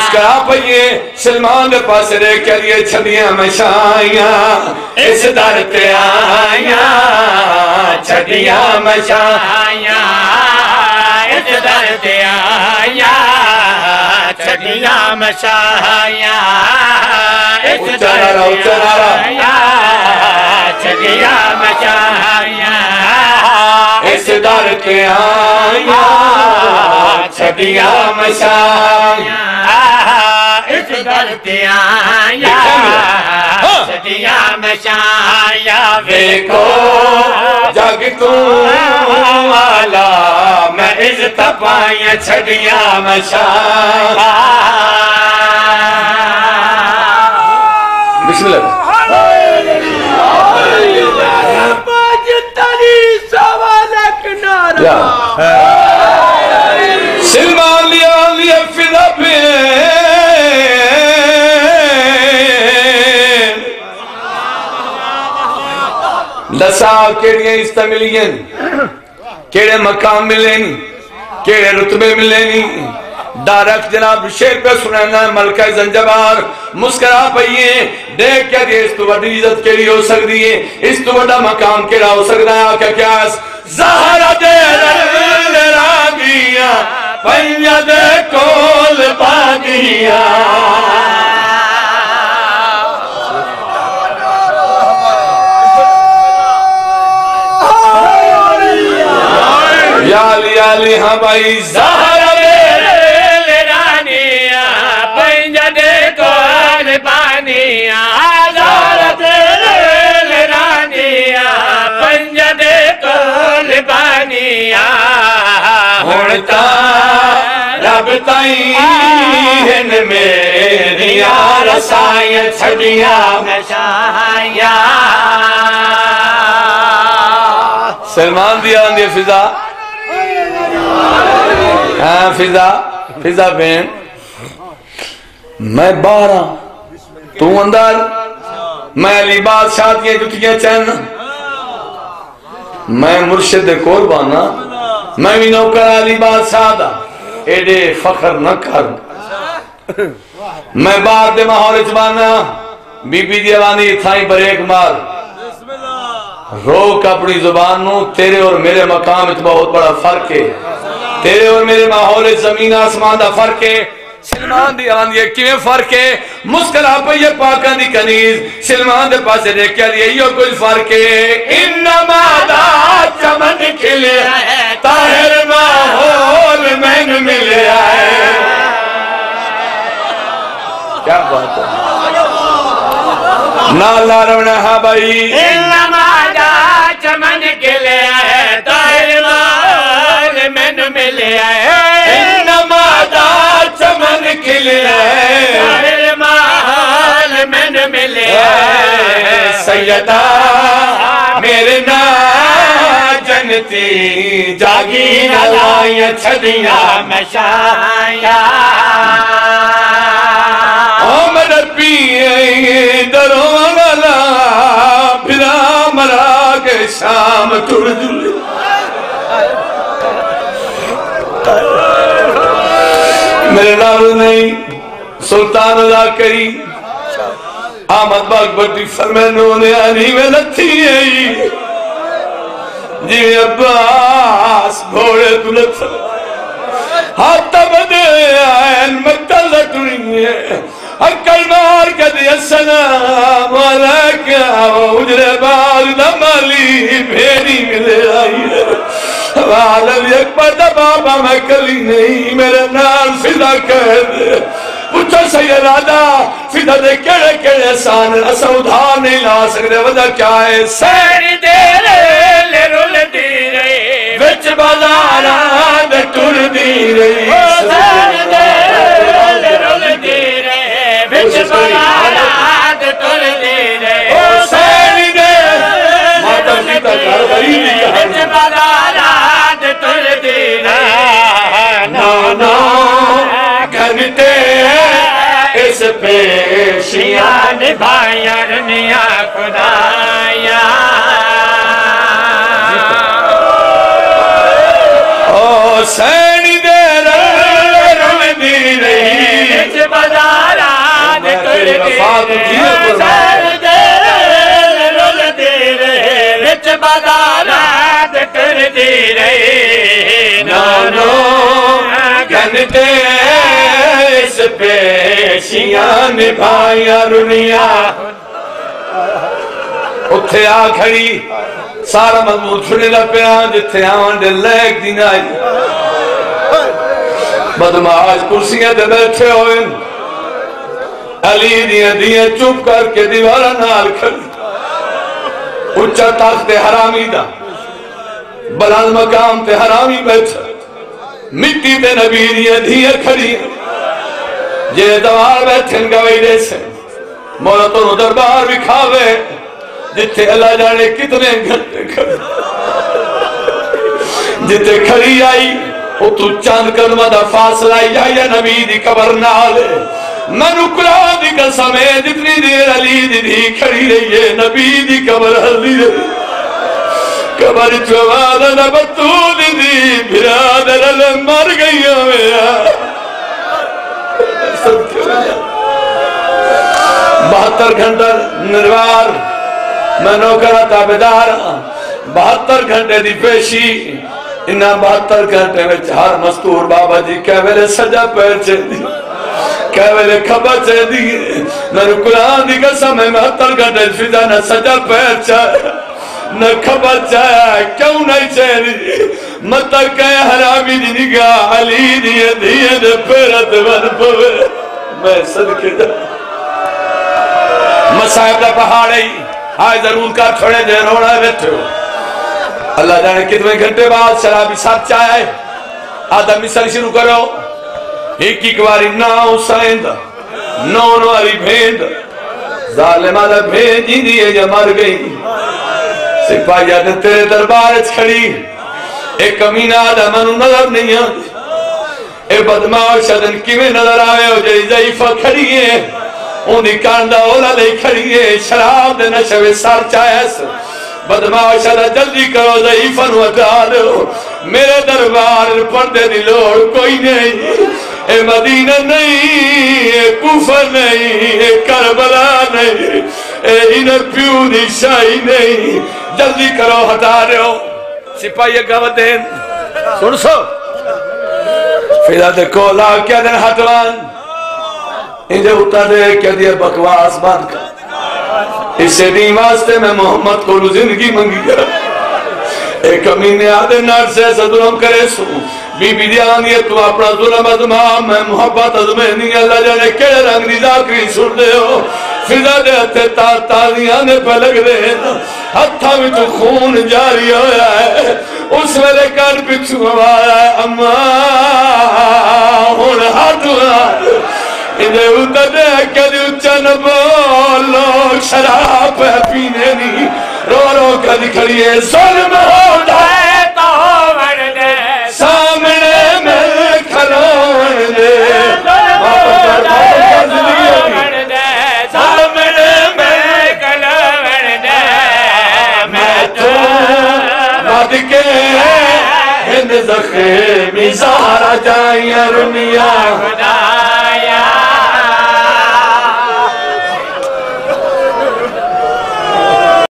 مسکرا پئیے سلمان دے پاس رہ کے لیے چھڑیاں مشائیاں اس در تے آیاں چھڑیاں مشائیاں اس در تے آیاں چھڑیاں مشائیاں اس در تے آیاں چھڑیاں مشائیاں اس در تے آیاں چھڑیاں مشائیاں اس در تے آیاں چھڑیاں مشائیاں ویکھو جگ تو والا میں عزت پائیاں چھڑیاں مشائیاں بسم اللہ سلمان لیا فضا پہ دسا کیڑیاں عزت ملیں کیڑے مقام ملیں کیڑے رتبے ملیں ڈائریکٹ جناب شیر پہ سنانا ہے ملکہ زنجبار مسکرا پئیے دیکھ کیا دے اس تو بڑی عزت کے لیے ہو سکتی ہے اس تو بڑا مقام کے لیے ہو سکتا ہے آقا کیا زہرہ دے راگیاں پنجہ دے کول باگیاں یا علی ہاں بھائی زہرہ دے رانیاں پنجہ دے کول بانیاں زہرہ دے رانیاں پنجہ دے کول بانیاں ہوڑتا رب تائین میریاں رسائیاں چھڑیاں مشائیاں سلمان دیا اندھی فضا ہاں فضا بین میں بارہ تو اندر میں علی بادشاہ دیئے جتیاں چین میں مرشد قربانا میں بھی نوکر علی بادشاہ دا ایڈے فخر نہ کر میں بار دے ماحول اچبانا بی بی دیوانی تھائیں پر ایک مار روک اپنی زبان نو تیرے اور میرے مقام اتنا بہت بڑا فرق ہے تیرے اور میرے ماحول زمین آسمان دا فرق ہے سلمان دی آندھی ہے کیویں فرق ہے مسکرا پہ یہ پاکاں دی کنیز سلمان دے پاسے دیکھ کیا لیے یہ کوئی فرق ہے انما دا چمن کھلے طاہر ماحول میں ملے آئے کیا بات ہے نالا رونا ہاں بھائی انما دا چمن کھلے طاہر ماحول میں ملے آئے انما دا چمن کھلے طاہر ماحول میں ملے آئے سیدہ میرے نا جنتی جاگی نلائیاں چھڑیاں مشائیاں آمد پیئے دروں والا پھرا مرا کے شام ٹوڑ جلے میرے نال نہیں سلطان ادا کری آمد باغ بڑی فرمینوں نے آنی میں لتھی ہے جی عباس گھوڑے تو لتھا ہاتھ بدے آئین مکتل لٹنی ہے اکل مار کے دیا السلام علیکہ اجرے باغ دمالی بھیڑی ملے آئی ہے والد اکبر دا بابا میں کلی نہیں میرے نال فضا کہہ دے پوچھا سیدہ فضا دے کڑے کڑے سان اسا ادھار نہیں لا سکتے وجہ کیا ہے سیری دے لے رول دی رہی وچ بازاران دے ٹر دی رہی سیری دے لے رول دی رہی وچ بازاران دے ٹر دی رہی سیری دے ماتا فضا کر بھائی وچ بازاران دے ٹر دی رہی نانا گھنٹے اس پیشیاں نبھائیاں رنیاں خدایاں او سینی دے رل دی رہی میری وفا تو دیا قربان وچ بازارات ٹردی رہی نانو گھنٹے اس پیشیاں نبھائیاں رنیا اتھے آ کھڑی سارا مضمون چھڑے دا پیان جتھے آن دے لیک دین آئی بدماش کرسیاں دے بیٹھے ہوئے علی دیاں چپ کر کے دیوارہ نال کھڑی اچھا تخت حرامی دا بلند مقام تے حرامی بیٹھا مٹی تے نبی دیاں کھڑی یہ دوار بیٹھن گوئی دے سے مولا تو دربار بھی کھاوے جتے اللہ جانے کتنے گھنٹے کھڑی جتے کھڑی آئی وہ تو چاند قدمہ دا فاصلہ یا نبی دی قبر نالے میں نکلا دی قسم ہے جتنی دیر علی دی کھڑی رہی ہے نبی دی قبر حلی رہی قبر چواد نبتود دی برادر اللہ مر گئی میرا 72 گھنٹہ نروار میں نوکرہ تابدار 72 گھنٹے دی پیشی انہا 72 گھنٹے میں ہر مستور بابا جی کہہ ویلے سجا پیر چھے دی کہہ ویلے کھبا چھے دی میں قرآن دی قسم ہے 72 گھنٹے فضا نہ سجا پیر چھے نہ کھبا چھے کیوں نہیں چھے دی مطلب کہے حرامی دی نگاہ علی دیئے دے پیرت ون پوے میں صدقے جا مسائب دا پہاڑے آئے ضرور کا چھوڑے دے روڑا بیٹھے ہو اللہ جانے کتنے گھنٹے بعد شرابی ساتھ چاہے آدھا مثال شروع کرو ایک واری ناؤ سائند نون واری بھیند ظالمہ دا بھیند ہی دیئے یا مر گئی سپاہی آدھے تیرے دربارت کھڑی ایک کمینہ آدھا منو نظر نہیں آدھے اے بدماش آدھن کیویں نظر آئے ہو جائی ضعیفہ کھڑی ہے انہی کاندہ اولا لے کھڑی ہے شراب دے نشوے سار چاہے سے بدماش آدھا جلدی کرو ضعیفن وٹا دو میرے دربار پردے دی لوڑ کوئی نہیں اے مدینہ نہیں اے کوفہ نہیں اے کربلا نہیں اے انہ پیو دی شاہی نہیں جلدی کرو ہٹا دو سپاہی گوہ دین سن سو فیدہ دے کولا کیا دن ہٹوان انجھے اتا دے کیا دیا بکواس بند کا اسے دیم واسطے میں محمد کو زندگی منگی گیا ایک امینے آدھے نار سے ایسا ظلم کرے سو بی بی دیانی ہے تو اپنا ظلم ازمام میں محبت ازمینی اللہ جانے کڑے رنگ دی ذاکری سن دے ہو فضا دے ہتھے تالیانے پہ لگ دے ہتھا میں تو خون جاری ہویا ہے اس ویلے کار پچھو آیا ہے اماں ہون ہاتھونا انہیں اتھا دے کدی اچھا نبولو شراب ہے پینے نہیں رو رو کدی کھڑی ہے ظلم ہو جائے تو مردے سامنے میں کھلون دے ظلم ہو جائے تو مردے سامنے میں کھلون دے میں تو مد کے ہند زخمی سارا جائیں رنیا خدا